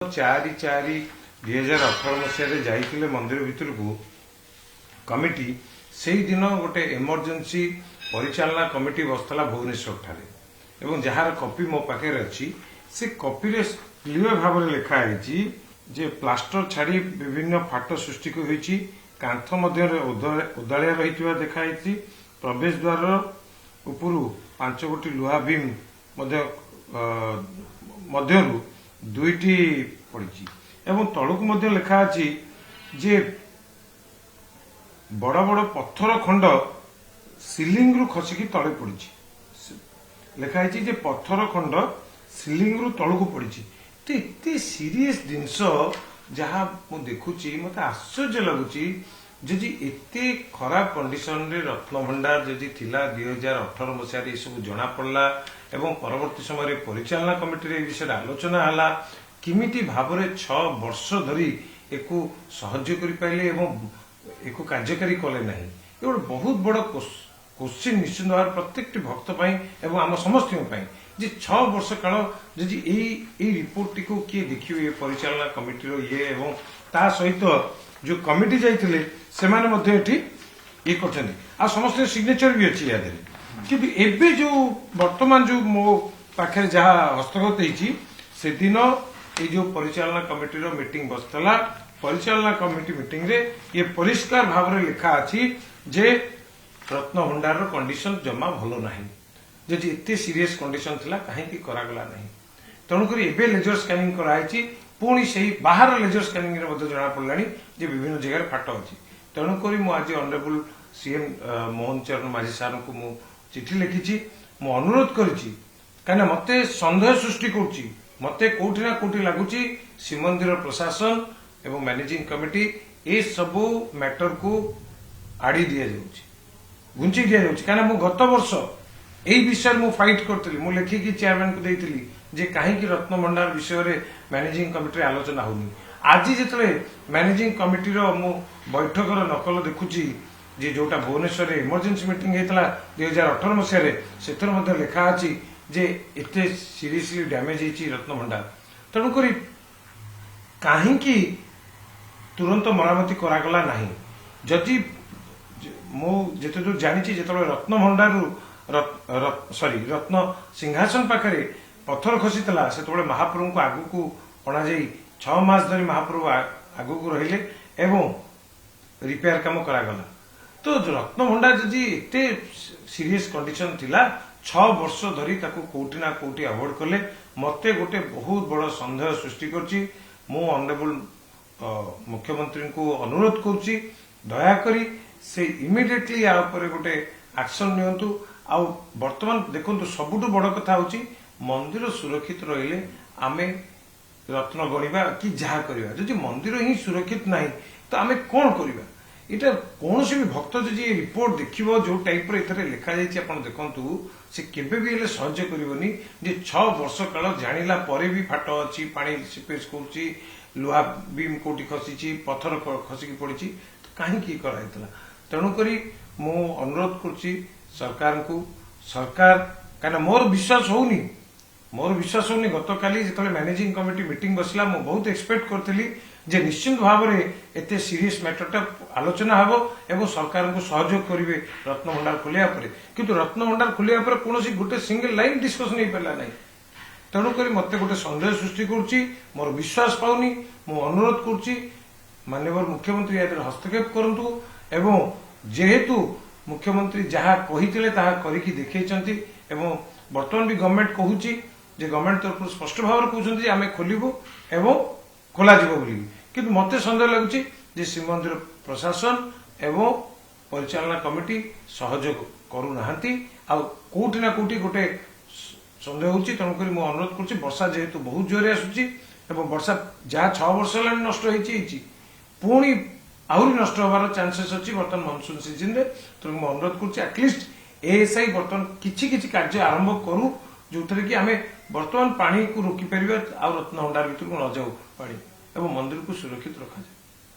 4/4/2018 मसीह जाइए मंदिर भितर को कमिटी से ही दिन गोटे इमरजेंसी परिचालना कमिटी बसला भुवनेश्वर ठारे एवं जार कॉपी मो पाखे अच्छी से कॉपी रे क्लियर भाव में लिखाई जे प्लास्टर छाड़ी विभिन्न फाट सृष्टि होती कांथ उदाड़िया रही देखाई प्रवेश द्वार उपरू 5 गोटी लुहा बीम मध्यरू 2टी पड़ी एवं तलुक मध्य लिखा अछि जे बड़ बड़ पत्थर खंड सिलिंग रु खसिकी तले पड़ी लिखाई जे पत्थर खंड सिलिंग रु तलुक पड़ी तो इतने सीरियस जिनस जहाँ मु देखुची मत आश्चर्य लगुच जदि एते खराब कंडीशन रे रत्न भंडार जदि थिला 2018 मसीह ये सब जना पड़ला एवं परवर्ती समय परिचालना कमिटी रे विषय आलोचना हला किमिति भावरे 6 वर्ष धरी एको सहज करि पाइले एवं एको कार्यकारी कले नाही ए गोटे बहुत बड़ क्वेश्चन निश्चित भाव प्रत्येक भक्त पई एवं आम समस्त पई जे 6 वर्ष काल जदि एई रिपोर्ट टी को किए देखियो परिचालना कमिटी रो ये एवं ता सहित जो कमिटी जाइथिले सेमाने मध्ये एठी ये करछन्ती आ समस्त सिग्नेचर भी अछि यादरे किंतु एबे जो वर्तमान जो मो पाखे जहा हस्तगत हेछि से दिन ये जो परिचालना कमिटी रो मीटिंग बसतला परिचालना कमिटी मीटिंग रे ये परिष्कार भाव रे लिखा अछि जे रत्न भंडार रो कंडीशन जमा भलो नाही जदि एते सीरियस कंडीशन थिला काहे की करागला नाही तणुकरी एबे लेजर स्कैनिंग कराइछि पुणी से बाहर लेजर स्कैनिंग रे मध्ये जना पड़लानी जे विभिन्न जगह फाट अछि तणुकरी मु आज ऑनरेबल सीएम मोहन चरण माझी सार को मु चिठी लिखिछि मु अनुरोध करिछि काना मते संदेह सृष्टि करछि मते कोठी ना कोठी लागुछि श्रीमंदिर प्रशासन एवं मैनेजिंग कमिटी ए सबु मैटर को आड़ी दिया जाउछि गुंची दिया जाउछि काना मु गत वर्ष एई विषय मु फाइट करतली मु लेखि कि चेयरमैन को देइतली जे काहे कि रत्न भंडार विषय रे मैनेजिंग कमिटी रे आलोचना होनी आज जेतले मैनेजिंग कमिटी रो मु बैठक रो नकल देखुची जे जोटा भुवनेश्वर इमरजेंसी मीटिंग हेतला 2018 मसीह रे सेतर मध्ये लिखा अछि जे एते सीरियसली डैमेज हेची रत्न भंडार तणु करी काहे कि तुरंत मरामती करागला नाही जदि मु जेते जो जानिची जेतले रत्न भंडार रत्न सिंहासन पाखरे पत्थर खसीला से महाप्रभु को आगु को अणा जाई 6 मास धरी महाप्रभु आगु को रहिले एवं रिपेयर काम करागला तो रत्न भंडार जदि एते सीरियस कंडीशन थिला 6 वर्ष धरी ताको कोठी ना कोठी अवॉइड कले मते गोटे बहुत बड़ संदेह सृष्टि करछि मो ऑनरेबल मुख्यमंत्री को अनुरोध करछि दया करी से इमिडिएटली या ऊपर गोटे एक्शन नियंतु आ वर्तमान देखंतु सबुठु बड़ कथा होछि मंदिर सुरक्षित रहिले आमे रत्न गणिबा कि जहा करिबा जदि मंदिर ही सुरक्षित नाही तो आमे कोन करिबा इटा कोनोसी भी भक्त जदि रिपोर्ट देखिबो जो टाइप रे एथरे लिखा जाइछि आपण देखंतु से केबे भी एले सहज करिवोनी जे 6 वर्ष काल जानिला परे भी फाट अछि पानी सिपेज कोछि लोहा बीम कोठी खसिछि पत्थर खसिकी पड़िछि तो काहे की कराइतला तणु करी मो अनुरोध करछि सरकार को सरकार काना मोर विश्वास होनी गत काली जेतले मैनेजिंग कमिटी मीटिंग बसला मो बहुत एक्सपेक्ट करथली जे निश्चित भाव में एते सीरियस मैटरटा आलोचना हबो एवं सरकार को सहयोग करिवे रत्न भंडार खोलिया परे किंतु रत्न भंडार खोलिया परे कोनोसी गुटे सिंगल लाइन डिस्कशन नहीं पड़ला नहीं तेणु करी मते गोटे संदेह सृष्टि करछि मोर विश्वास पाउनी मो अनुरोध करछि माननीय मुख्यमंत्री यादर हस्तक्षेप करंतु एवं जेहेतु मुख्यमंत्री जहाँ कही ताहा करिकी देखैछंती एवं वर्तमान भी गवर्नमेंट कहूची जे गवर्नमेंट तरफ स्पष्ट भाव में कहउछंती जे आमे खोलिबो एवं खोला जिवो बोली किंतु मते संदेह लागुची जे श्रीमंदिर प्रशासन एवं परिचालना कमिटी सहयोग करू नाहंती आ कोठी ना कोठी गोटे संदेह होची तणु करी मो अनुरोध करछि वर्षा जेहेतु बहुत जोरे आसुची एवं वर्षा जहाँ 6 वर्ष लाइन नष्ट होईची पुणी आहरी नष्ट होबार चांसेस अच्छी बर्तमान मनसून सीजन रे तो मैं अनुरोध करुच्ची एटलिस्ट एएसआई बर्तमान किछि किछि कार्य आरंभ करू जो कि आम बर्तमान पानी को रोकी पार आ रत्न भंडार भीतर को न जाऊ पानी एवं मंदिर को सुरक्षित रखा जाए।